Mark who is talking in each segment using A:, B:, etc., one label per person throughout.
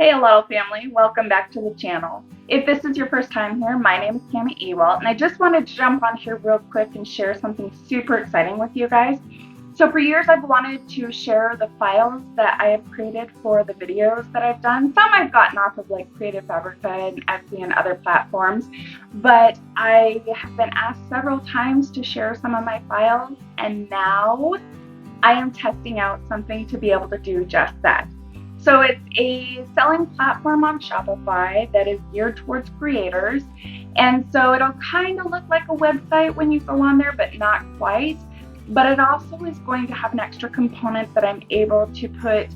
A: Hey Alottle family, welcome back to the channel. If this is your first time here, my name is Cami Ewalt, and I just wanted to jump on here real quick and share something super exciting with you guys. So for years I've wanted to share the files that I have created for the videos that I've done. Some I've gotten off of like Creative Fabrica and Etsy and other platforms, but I have been asked several times to share some of my files, and now I am testing out something to be able to do just that. So it's a selling platform on Shopify that is geared towards creators. And so it'll kind of look like a website when you go on there, but not quite. But it also is going to have an extra component that I'm able to put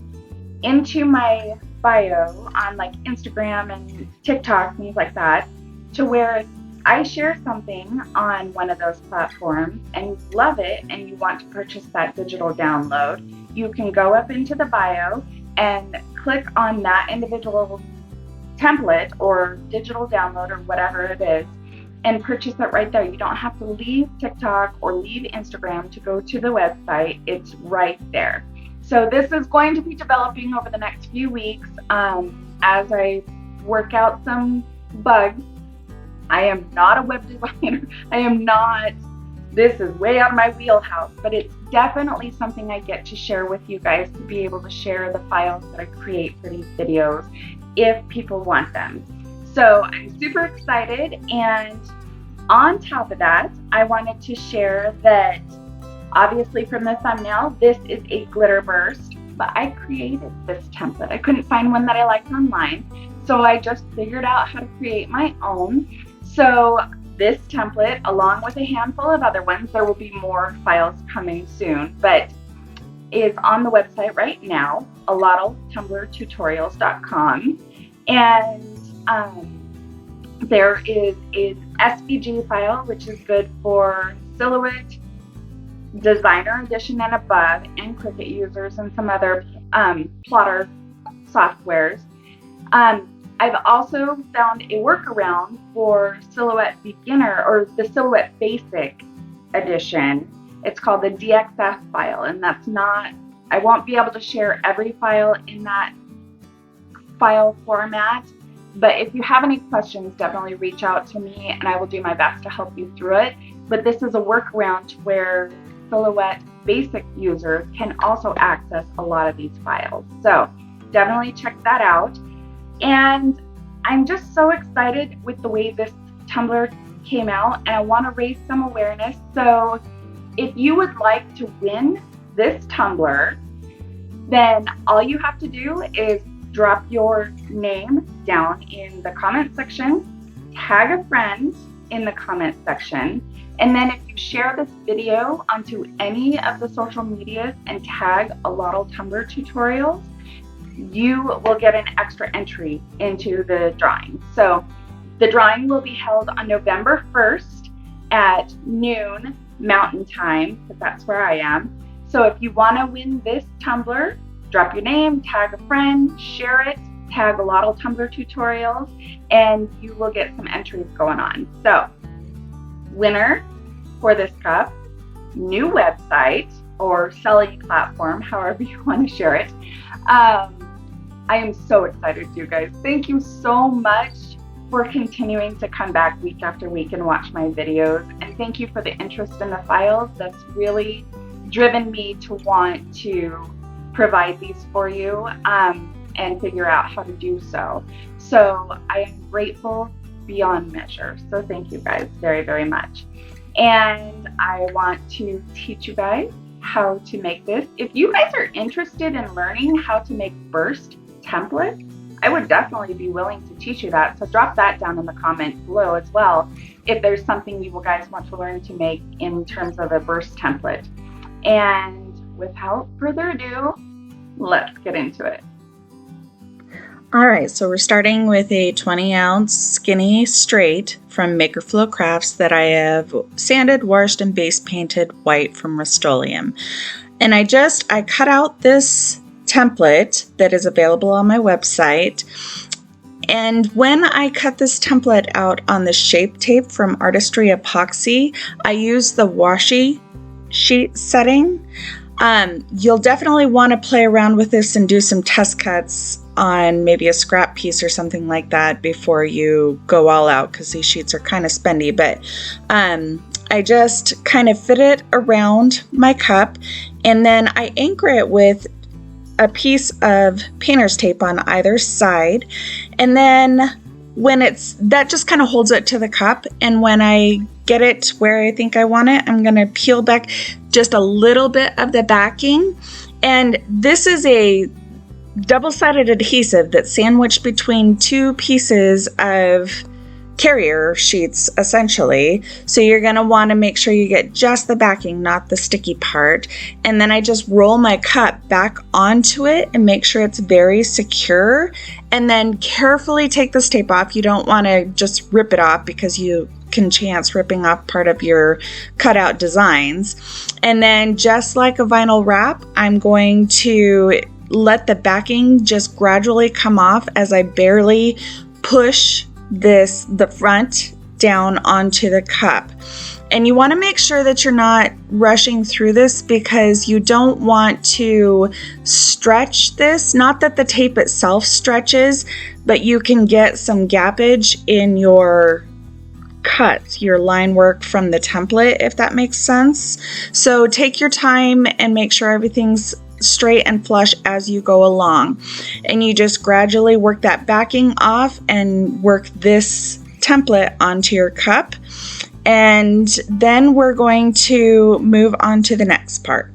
A: into my bio on like Instagram and TikTok, things like that, to where I share something on one of those platforms and you love it and you want to purchase that digital download, you can go up into the bio and click on that individual template or digital download or whatever it is and purchase it right there. You don't have to leave TikTok or leave Instagram to go to the website. It's right there. So this is going to be developing over the next few weeks as I work out some bugs. I am not a web designer. This is way out of my wheelhouse, but it's definitely something I get to share with you guys, to be able to share the files that I create for these videos if people want them. So I'm super excited, and on top of that, I wanted to share that obviously from the thumbnail, this is a glitter burst, but I created this template. I couldn't find one that I liked online, so I just figured out how to create my own. So this template, along with a handful of other ones, there will be more files coming soon, but is on the website right now, alottletumblertutorials.com. And there is an SVG file, which is good for Silhouette, Designer Edition and above, and Cricut users and some other plotter softwares. I've also found a workaround for Silhouette Beginner or the Silhouette Basic Edition. It's called the DXF file, and I won't be able to share every file in that file format, but if you have any questions, definitely reach out to me and I will do my best to help you through it. But this is a workaround where Silhouette Basic users can also access a lot of these files. So definitely check that out. And I'm just so excited with the way this tumbler came out, and I want to raise some awareness. So if you would like to win this tumbler, then all you have to do is drop your name down in the comment section, tag a friend in the comment section, and then if you share this video onto any of the social medias and tag Alottle Tumbler Tutorials, you will get an extra entry into the drawing. So the drawing will be held on November 1st at noon Mountain Time, because that's where I am. So if you want to win this tumbler, drop your name, tag a friend, share it, tag Alottle Tumbler Tutorials, and you will get some entries going on. So winner for this cup, new website or selling platform, however you want to share it. I am so excited, you guys. Thank you so much for continuing to come back week after week and watch my videos. And thank you for the interest in the files. That's really driven me to want to provide these for you and figure out how to do so. So I am grateful beyond measure. So thank you guys very, very much. And I want to teach you guys how to make this. If you guys are interested in learning how to make burst templates, I would definitely be willing to teach you that. So drop that down in the comments below as well if there's something you guys want to learn to make in terms of a burst template. And without further ado, let's get into it.
B: All right, so we're starting with a 20-ounce skinny straight from Makerflow Crafts that I have sanded, washed, and base painted white from Rust-Oleum. And I cut out this template that is available on my website. And when I cut this template out on the shape tape from Artistry Epoxy, I used the washi sheet setting. You'll definitely want to play around with this and do some test cuts on maybe a scrap piece or something like that before you go all out, because these sheets are kind of spendy. But I just kind of fit it around my cup, and then I anchor it with a piece of painter's tape on either side. And then when that just kind of holds it to the cup. And when I get it where I think I want it, I'm going to peel back just a little bit of the backing. And this is a double-sided adhesive that's sandwiched between two pieces of carrier sheets, essentially. So you're going to want to make sure you get just the backing, not the sticky part. And then I just roll my cup back onto it and make sure it's very secure. And then carefully take this tape off. You don't want to just rip it off, because you can chance ripping off part of your cutout designs. And then just like a vinyl wrap, I'm going to let the backing just gradually come off as I barely push the front down onto the cup. And you want to make sure that you're not rushing through this, because you don't want to stretch this. Not that the tape itself stretches, but you can get some gappage in your cut, your line work from the template, if that makes sense. So take your time and make sure everything's straight and flush as you go along. And you just gradually work that backing off and work this template onto your cup. And then we're going to move on to the next part.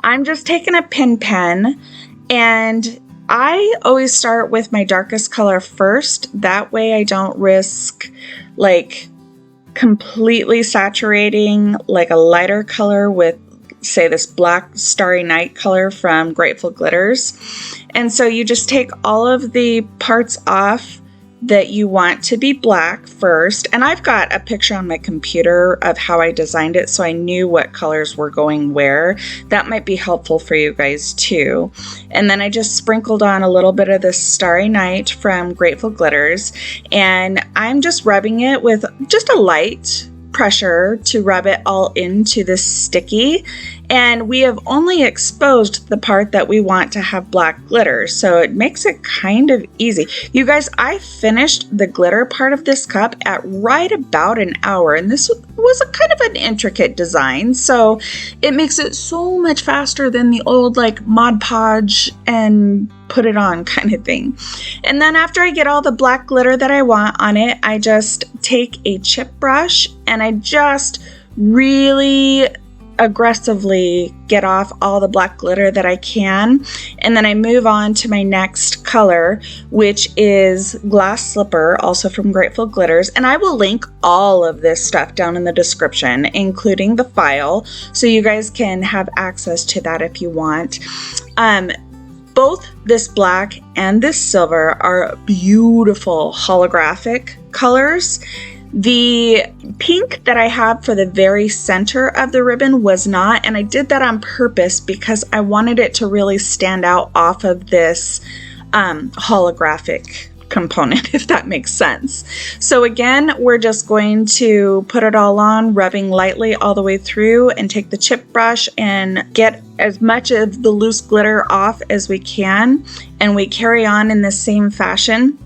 B: I'm just taking a pin pen, and I always start with my darkest color first. That way I don't risk like completely saturating like a lighter color with, say, this black Starry Night color from Grateful Glitters. And so you just take all of the parts off that you want to be black first. And I've got a picture on my computer of how I designed it, so I knew what colors were going where. That might be helpful for you guys too. And then I just sprinkled on a little bit of this Starry Night from Grateful Glitters, and I'm just rubbing it with just a light pressure to rub it all into this sticky. And we have only exposed the part that we want to have black glitter, so it makes it kind of easy. You guys, I finished the glitter part of this cup at right about an hour, and this was a kind of an intricate design, so it makes it so much faster than the old like Mod Podge and put it on kind of thing. And then after I get all the black glitter that I want on it, I just take a chip brush and I just really aggressively get off all the black glitter that I can. And then I move on to my next color, which is Glass Slipper, also from Grateful Glitters. And I will link all of this stuff down in the description, including the file, so you guys can have access to that if you want. Both this black and this silver are beautiful holographic colors. The pink that I have for the very center of the ribbon was not, and I did that on purpose because I wanted it to really stand out off of this holographic component, if that makes sense. So again, we're just going to put it all on, rubbing lightly all the way through, and take the chip brush and get as much of the loose glitter off as we can. And we carry on in the same fashion.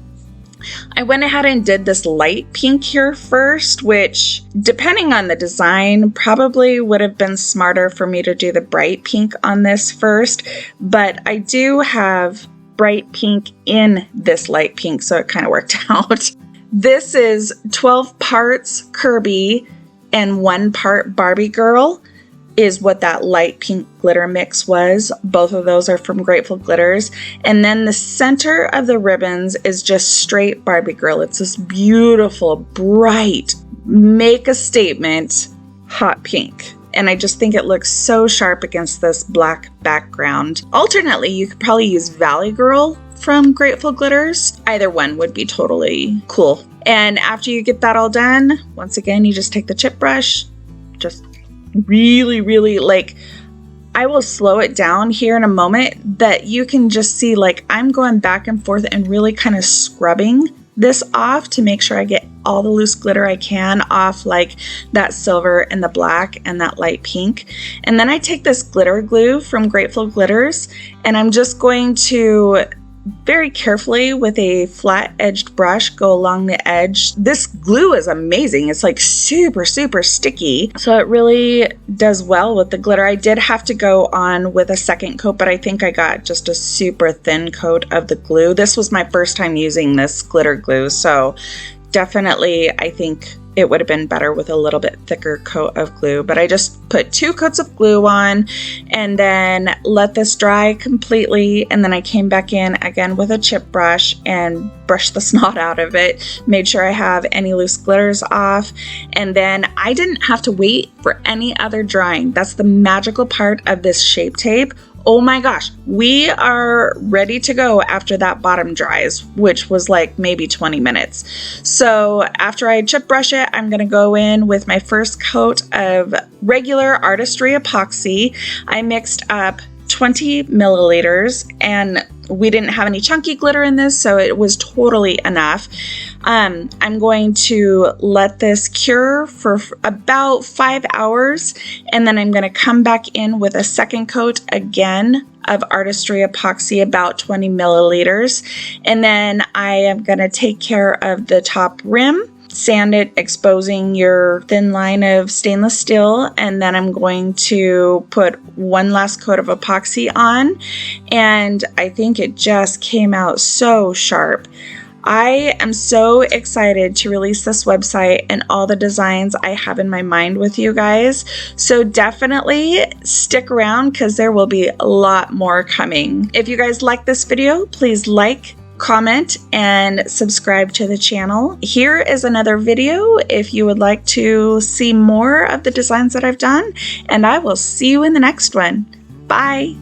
B: I went ahead and did this light pink here first, which, depending on the design, probably would have been smarter for me to do the bright pink on this first, but I do have bright pink in this light pink, so it kind of worked out. This is 12 parts Kirby and 1 part Barbie Girl is what that light pink glitter mix was. Both of those are from Grateful Glitters. And then the center of the ribbons is just straight Barbie Girl. It's this beautiful, bright, make a statement, hot pink. And I just think it looks so sharp against this black background. Alternately, you could probably use Valley Girl from Grateful Glitters. Either one would be totally cool. And after you get that all done, once again, you just take the chip brush, just really like, I will slow it down here in a moment, that you can just see like I'm going back and forth and really kind of scrubbing this off to make sure I get all the loose glitter I can off, like that silver and the black and that light pink. And then I take this glitter glue from Grateful Glitters, and I'm just going to very carefully with a flat edged brush go along the edge. This glue is amazing. It's like super sticky, so it really does well with the glitter. I did have to go on with a second coat, but I think I got just a super thin coat of the glue. This was my first time using this glitter glue, so definitely I think it would have been better with a little bit thicker coat of glue, but I just put 2 coats of glue on and then let this dry completely, and then I came back in again with a chip brush and brushed the snot out of it, made sure I have any loose glitters off, and then I didn't have to wait for any other drying. That's the magical part of this Shape Tape. Oh my gosh, we are ready to go after that bottom dries, which was like maybe 20 minutes. So after I chip brush it, I'm gonna go in with my first coat of regular Artistry epoxy. I mixed up 20 milliliters, and we didn't have any chunky glitter in this, so it was totally enough. I'm going to let this cure for about 5 hours, and then I'm going to come back in with a second coat again of Artistry epoxy, about 20 milliliters, and then I am going to take care of the top rim, sand it, exposing your thin line of stainless steel, and then I'm going to put one last coat of epoxy on, and I think it just came out so sharp. I am so excited to release this website and all the designs I have in my mind with you guys. So definitely stick around because there will be a lot more coming. If you guys like this video, please like, comment, and subscribe to the channel. Here is another video if you would like to see more of the designs that I've done, and I will see you in the next one. Bye!